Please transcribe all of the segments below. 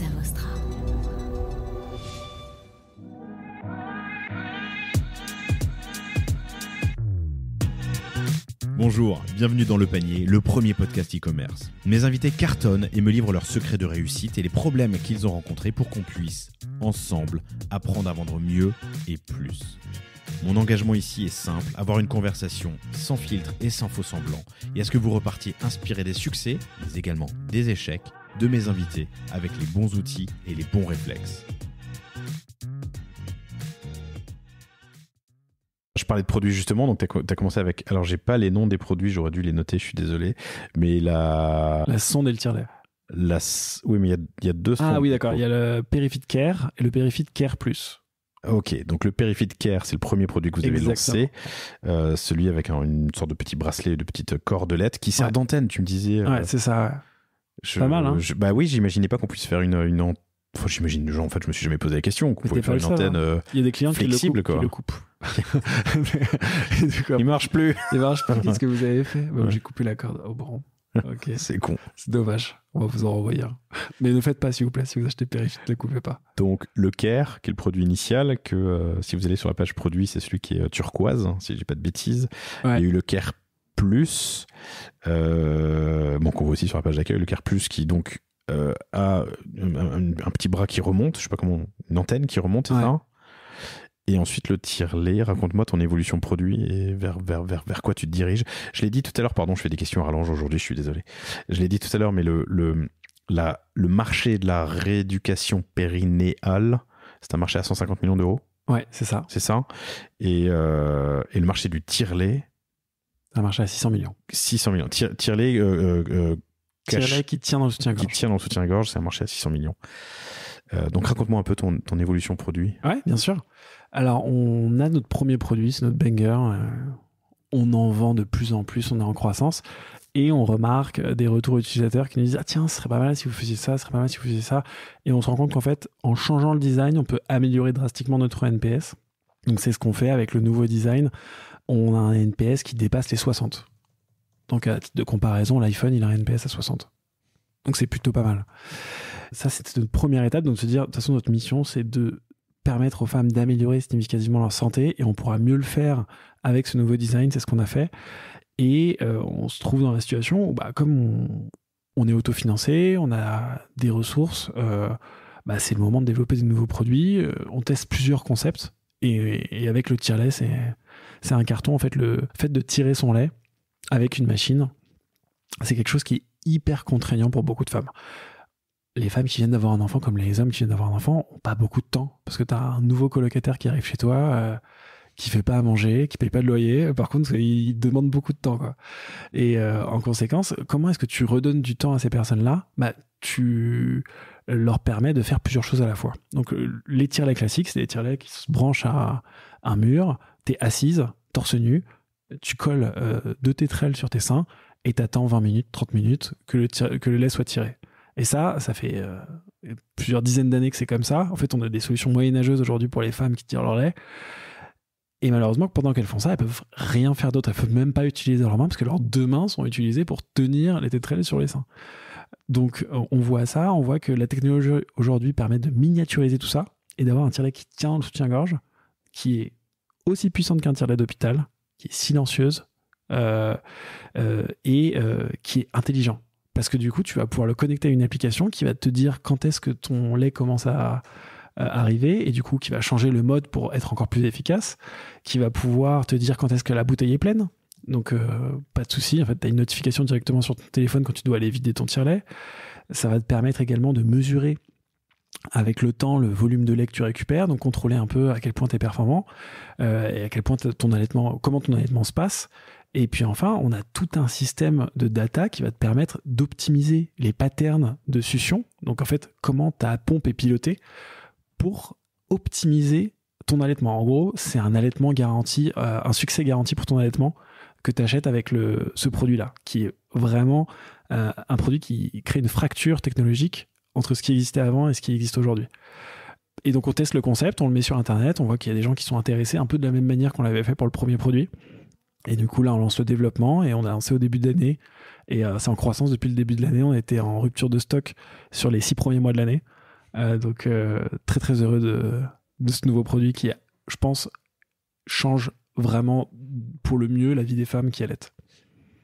Casa Vostra. Bonjour, bienvenue dans Le Panier, le premier podcast e-commerce. Mes invités cartonnent et me livrent leurs secrets de réussite et les problèmes qu'ils ont rencontrés pour qu'on puisse, ensemble, apprendre à vendre mieux et plus. Mon engagement ici est simple, avoir une conversation sans filtre et sans faux semblants, et à ce que vous repartiez inspiré des succès, mais également des échecs, de mes invités, avec les bons outils et les bons réflexes. Je parlais de produits justement, donc tu as commencé avec... Alors j'ai pas les noms des produits, j'aurais dû les noter, je suis désolé, mais La sonde et le tire-lait. Oui, mais il y a deux sondes. Ah oui, d'accord, il y a le PeriFit Care et le PeriFit Care Plus. Ok, donc le PeriFit Care, c'est le premier produit que vous avez lancé, celui avec une sorte de petit bracelet, de petite cordelette qui sert d'antenne, tu me disais. Ouais, c'est ça. Pas mal, hein. Bah oui, j'imaginais pas qu'on puisse faire une antenne. Enfin, j'imagine, en fait, je me suis jamais posé la question. Qu'on pouvait faire une antenne il y a des clients flexible, qui le coupent. Il marche plus. Il marche plus. Qu'est-ce que vous avez fait ? J'ai coupé la corde au bron. Ok. C'est con. C'est dommage. On va vous en renvoyer un. Mais ne le faites pas, s'il vous plaît. Si vous achetez PeriFit, ne le coupez pas. Donc, le Care, qui est le produit initial, que si vous allez sur la page produit, c'est celui qui est turquoise, si je dis pas de bêtises. Ouais. Il y a eu le Care Plus, qu'on voit aussi sur la page d'accueil, le Care Plus qui donc a un petit bras qui remonte, je sais pas comment, une antenne qui remonte, c'est ça ? Et ensuite le tire-lait. Raconte-moi ton évolution produit et vers quoi tu te diriges. Je l'ai dit tout à l'heure, pardon, je fais des questions à rallonge aujourd'hui, je suis désolé. Je l'ai dit tout à l'heure, mais le marché de la rééducation périnéale, c'est un marché à 150 millions d'euros. Ouais, c'est ça. C'est ça. Et le marché du tire-lait, un marché à 600 millions. 600 millions. Tire-lait tire-lait qui tient dans le soutien-gorge. Qui tient dans le soutien-gorge, c'est un marché à 600 millions. Donc raconte-moi un peu ton évolution produit. Ouais, bien sûr. Alors on a notre premier produit, c'est notre banger. On en vend de plus en plus, on est en croissance. Et on remarque des retours utilisateurs qui nous disent « Ah tiens, ce serait pas mal si vous faisiez ça, ce serait pas mal si vous faisiez ça. » Et on se rend compte qu'en fait, en changeant le design, on peut améliorer drastiquement notre NPS. Donc c'est ce qu'on fait avec le nouveau design. On a un NPS qui dépasse les 60. Donc à titre de comparaison, l'iPhone, il a un NPS à 60. Donc c'est plutôt pas mal. Ça, c'était notre première étape. Donc se dire, de toute façon, notre mission, c'est de permettre aux femmes d'améliorer significativement leur santé, et on pourra mieux le faire avec ce nouveau design. C'est ce qu'on a fait. Et on se trouve dans la situation où, comme on est autofinancé, on a des ressources, c'est le moment de développer de nouveaux produits. On teste plusieurs concepts. Et avec le tire-lait, c'est un carton. En fait, le fait de tirer son lait avec une machine, c'est quelque chose qui est hyper contraignant pour beaucoup de femmes. Les femmes qui viennent d'avoir un enfant, comme les hommes qui viennent d'avoir un enfant, n'ont pas beaucoup de temps. Parce que tu as un nouveau colocataire qui arrive chez toi, qui fait pas à manger, qui paye pas de loyer. Par contre, il demande beaucoup de temps, quoi. Et en conséquence, comment est-ce que tu redonnes du temps à ces personnes-là ? Tu leur permets de faire plusieurs choses à la fois. Donc, les tire-laits classiques, c'est des tire-laits qui se branchent à un mur. Tu es assise, torse nu, tu colles 2 tétrelles sur tes seins et t'attends 20 minutes, 30 minutes que le lait soit tiré. Et ça fait plusieurs dizaines d'années que c'est comme ça. En fait, on a des solutions moyenâgeuses aujourd'hui pour les femmes qui tirent leur lait. Et malheureusement, pendant qu'elles font ça, elles peuvent rien faire d'autre. Elles peuvent même pas utiliser leurs mains parce que leurs 2 mains sont utilisées pour tenir les tétrelles sur les seins. Donc, on voit ça. On voit que la technologie aujourd'hui permet de miniaturiser tout ça et d'avoir un tire-lait qui tient le soutien-gorge, qui est aussi puissante qu'un tire-lait d'hôpital, qui est silencieuse et qui est intelligent. Parce que du coup, tu vas pouvoir le connecter à une application qui va te dire quand est-ce que ton lait commence à arriver, et du coup, qui va changer le mode pour être encore plus efficace, qui va pouvoir te dire quand est-ce que la bouteille est pleine. Donc, pas de souci. En fait, tu as une notification directement sur ton téléphone quand tu dois aller vider ton tire-lait. Ça va te permettre également de mesurer avec le temps le volume de lait que tu récupères, donc contrôler un peu à quel point tu es performant et à quel point comment ton allaitement se passe. Et puis enfin, on a tout un système de data qui va te permettre d'optimiser les patterns de succion. Donc en fait, comment ta pompe est pilotée pour optimiser ton allaitement. En gros, c'est un allaitement garanti, un succès garanti pour ton allaitement que tu achètes avec ce produit-là, qui est vraiment un produit qui crée une fracture technologique entre ce qui existait avant et ce qui existe aujourd'hui. Et donc on teste le concept, on le met sur Internet, on voit qu'il y a des gens qui sont intéressés un peu de la même manière qu'on l'avait fait pour le premier produit. Et du coup, là, on lance le développement et on a lancé au début de l'année. Et c'est en croissance depuis le début de l'année. On était en rupture de stock sur les 6 premiers mois de l'année. Donc très très heureux de ce nouveau produit qui, je pense, change vraiment pour le mieux la vie des femmes qui allaitent.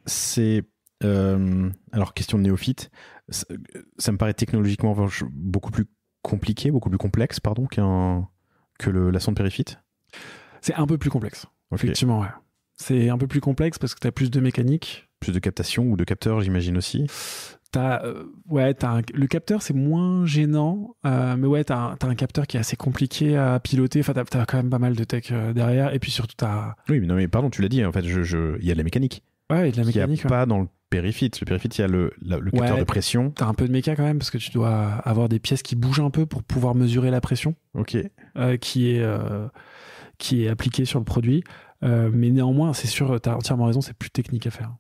C'est alors question de néophyte, ça me paraît technologiquement beaucoup plus compliqué, beaucoup plus complexe, pardon, que la sonde périphite. C'est un peu plus complexe, effectivement. Ouais. C'est un peu plus complexe parce que tu as plus de mécanique. Plus de captation ou de capteurs, j'imagine aussi. Le capteur, c'est moins gênant, mais ouais, t'as un capteur qui est assez compliqué à piloter. Enfin, t'as quand même pas mal de tech derrière. Et puis surtout, Oui, mais non, mais pardon, tu l'as dit, en fait, il y a de la mécanique. Ouais, il y a de la mécanique. Il n'y a pas dans le périphite. Le périphite, il y a le capteur de pression. T'as un peu de méca quand même, parce que tu dois avoir des pièces qui bougent un peu pour pouvoir mesurer la pression qui est appliquée sur le produit. Mais néanmoins, c'est sûr, t'as entièrement raison, c'est plus technique à faire.